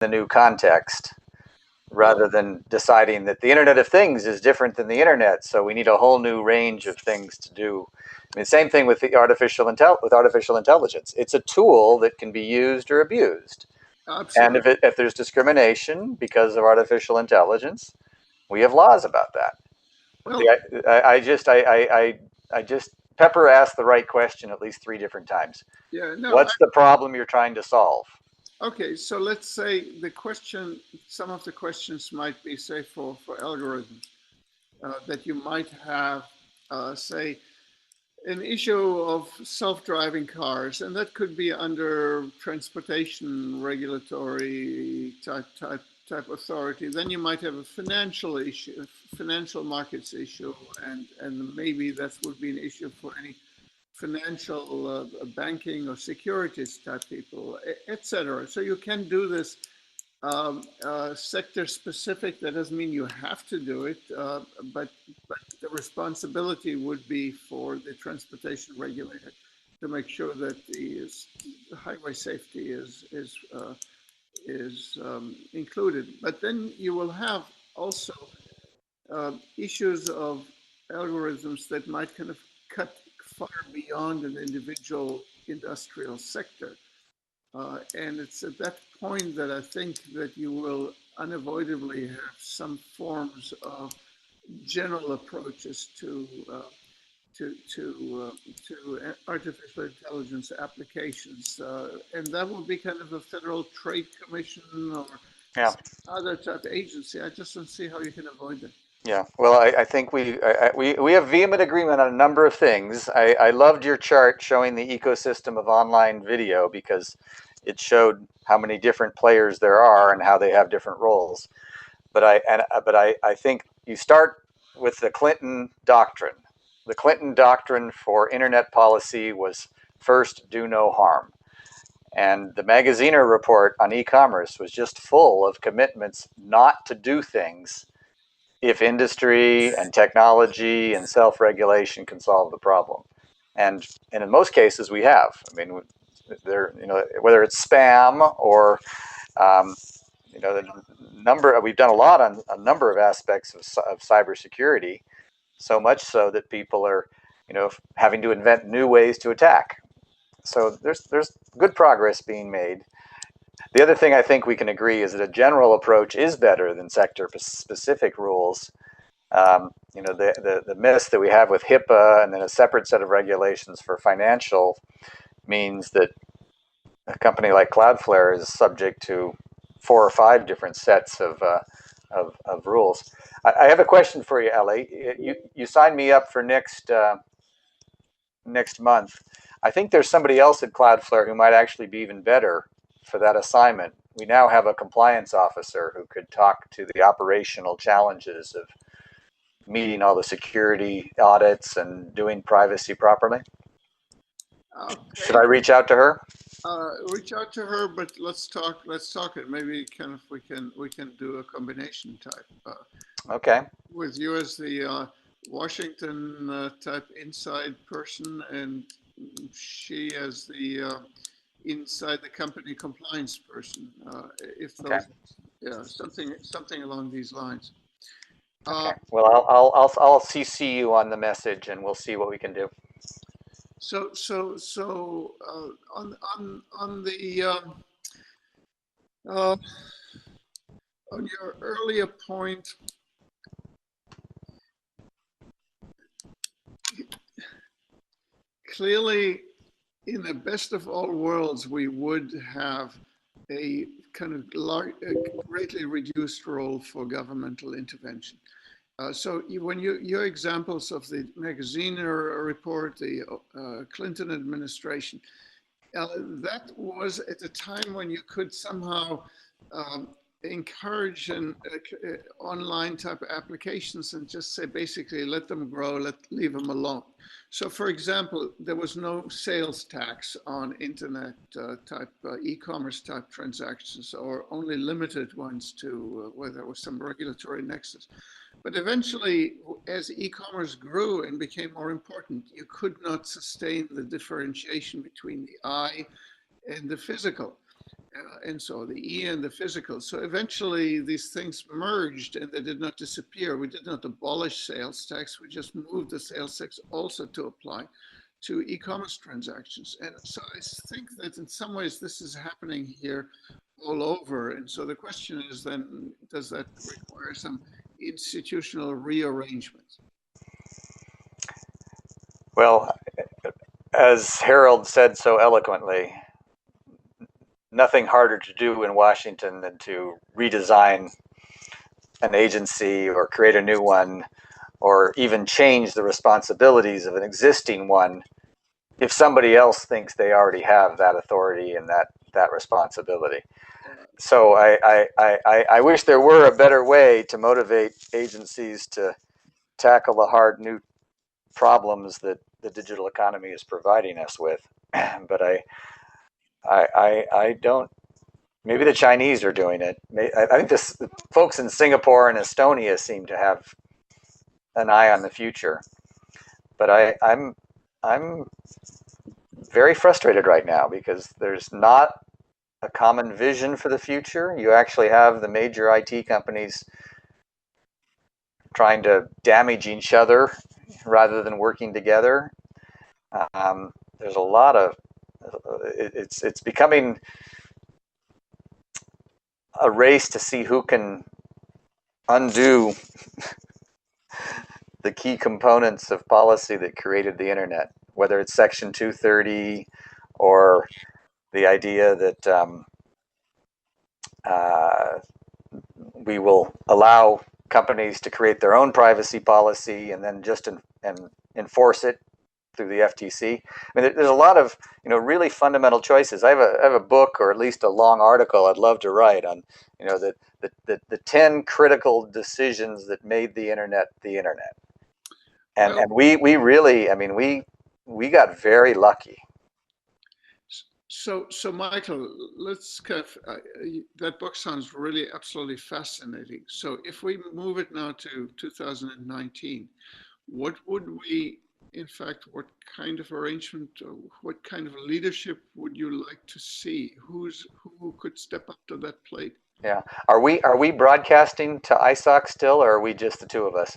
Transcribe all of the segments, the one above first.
the new context, rather than deciding that the Internet of Things is different than the Internet, so we need a whole new range of things to do. I mean, same thing with the artificial intelligence. It's a tool that can be used or abused. Absolutely. And if there's discrimination because of artificial intelligence, we have laws about that. Well, I just Pepper asked the right question at least 3 different times. yeah, no. What's the problem you're trying to solve? Okay, so let's say the question, some of the questions might be, say, for algorithms, that you might have, say, an issue of self-driving cars, and that could be under transportation regulatory type authority. Then you might have a financial issue, financial markets issue, and maybe that would be an issue for any financial banking or securities type people, etc. So you can do this sector specific. That doesn't mean you have to do it, but the responsibility would be for the transportation regulator to make sure that the highway safety is included. But then you will have also issues of algorithms that might kind of cut far beyond an individual industrial sector. And it's at that point that I think that you will unavoidably have some forms of general approaches to artificial intelligence applications, and that will be kind of a Federal Trade Commission or other type of agency. I just don't see how you can avoid that. Yeah, well, I think we have vehement agreement on a number of things. I loved your chart showing the ecosystem of online video because it showed how many different players there are and how they have different roles. But I think you start with the Clinton doctrine. The Clinton doctrine for internet policy was first, do no harm. And the Magaziner report on e-commerce was just full of commitments not to do things if industry and technology and self-regulation can solve the problem. And in most cases we have. I mean, there, whether it's spam or the number, we've done a lot on a number of aspects of cybersecurity, so much so that people are having to invent new ways to attack. So there's good progress being made. The other thing I think we can agree is that a general approach is better than sector-specific rules. The mess that we have with HIPAA and then a separate set of regulations for financial means that a company like Cloudflare is subject to 4 or 5 different sets of rules. I have a question for you, Ellie. You signed me up for next month. I think there's somebody else at Cloudflare who might actually be even better for that assignment. We now have a compliance officer who could talk to the operational challenges of meeting all the security audits and doing privacy properly. Okay. Should I reach out to her? Reach out to her, but let's talk it. Maybe we can do a combination type. Okay. With you as the Washington type inside person, and she as the inside the company compliance person. If those, okay. Yeah, something along these lines. Okay. Well, I'll CC you on the message, and we'll see what we can do. So on the on your earlier point, clearly, in the best of all worlds, we would have a kind of greatly reduced role for governmental intervention. So when your examples of the Magaziner report, the Clinton administration, that was at a time when you could somehow encourage online type applications and just say, basically, let them grow, leave them alone. So for example, there was no sales tax on internet type e-commerce type transactions, or only limited ones to where there was some regulatory nexus. But eventually, as e-commerce grew and became more important, you could not sustain the differentiation between the eye and the physical. and so the E and the physical. So eventually these things merged and they did not disappear. We did not abolish sales tax. We just moved the sales tax also to apply to e-commerce transactions. And so I think that in some ways this is happening here all over. And so the question is then, does that require some institutional rearrangement? Well, as Harold said so eloquently, nothing harder to do in Washington than to redesign an agency or create a new one or even change the responsibilities of an existing one if somebody else thinks they already have that authority and that responsibility. So I wish there were a better way to motivate agencies to tackle the hard new problems that the digital economy is providing us with. But I don't. Maybe the Chinese are doing it. I think the folks in Singapore and Estonia seem to have an eye on the future. But I'm very frustrated right now because there's not a common vision for the future. You actually have the major IT companies trying to damage each other rather than working together. There's a lot of it's becoming a race to see who can undo the key components of policy that created the internet, whether it's Section 230 or the idea that we will allow companies to create their own privacy policy and then just enforce it through the FTC. I mean, there's a lot of really fundamental choices. I have a book, or at least a long article I'd love to write on the 10 critical decisions that made the internet the internet. And we really, I mean, we got very lucky. So Michael, let's that book sounds really absolutely fascinating. So if we move it now to 2019, what would we, in fact, what kind of arrangement, what kind of leadership would you like to see? Who could step up to that plate? Yeah, are we broadcasting to ISOC still, or are we just the two of us?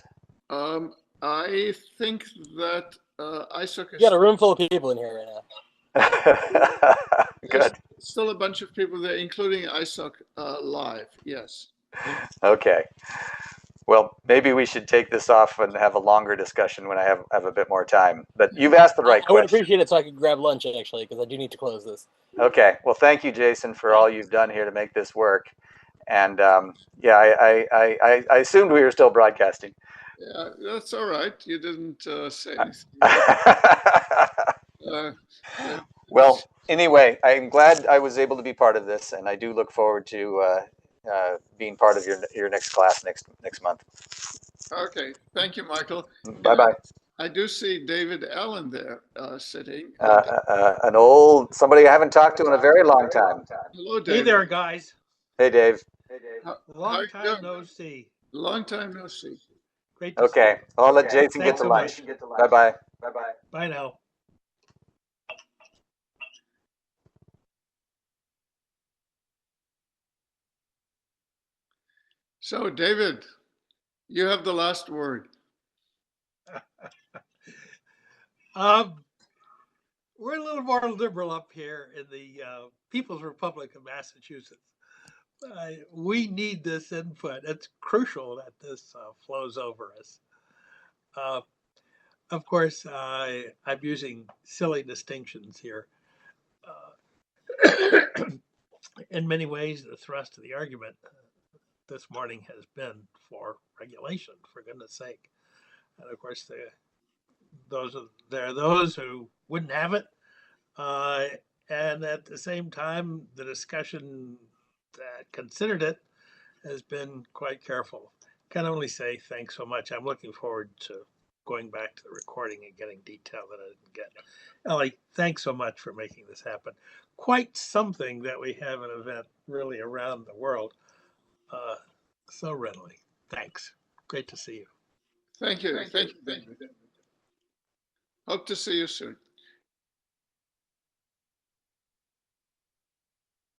I think that ISOC is. You got a room full of people in here right now. Good. Still a bunch of people there, including ISOC live. Yes. Okay. Well, maybe we should take this off and have a longer discussion when I have a bit more time. But you've asked the right question. I would appreciate it so I could grab lunch, actually, because I do need to close this. Okay. Well, thank you, Jason, for all you've done here to make this work. And yeah, I assumed we were still broadcasting. Yeah, that's all right. You didn't say anything. Well, anyway, I'm glad I was able to be part of this, and I do look forward to being part of your next class next month. Okay, thank you, Michael. Bye-bye. I do see David Allen there sitting. Somebody I haven't talked to in a very long time. Hello, David. Hey there, guys. Hey, Dave. Long time no see. Long time no see. Great to Okay, see. I'll let Jason get Thanks to so lunch. much. Bye-bye. Bye now. So, David, you have the last word. We're a little more liberal up here in the People's Republic of Massachusetts. We need this input. It's crucial that this flows over us. Of course, I'm using silly distinctions here. In many ways, the thrust of the argument this morning has been for regulation, for goodness sake. And of course, there are those who wouldn't have it. And at the same time, the discussion that considered it has been quite careful. Can only say thanks so much. I'm looking forward to going back to the recording and getting detail that I didn't get. Ellie, thanks so much for making this happen. Quite something that we have an event really around the world so readily. Thanks. Great to see you. Thank you. Thank you, David. Hope to see you soon.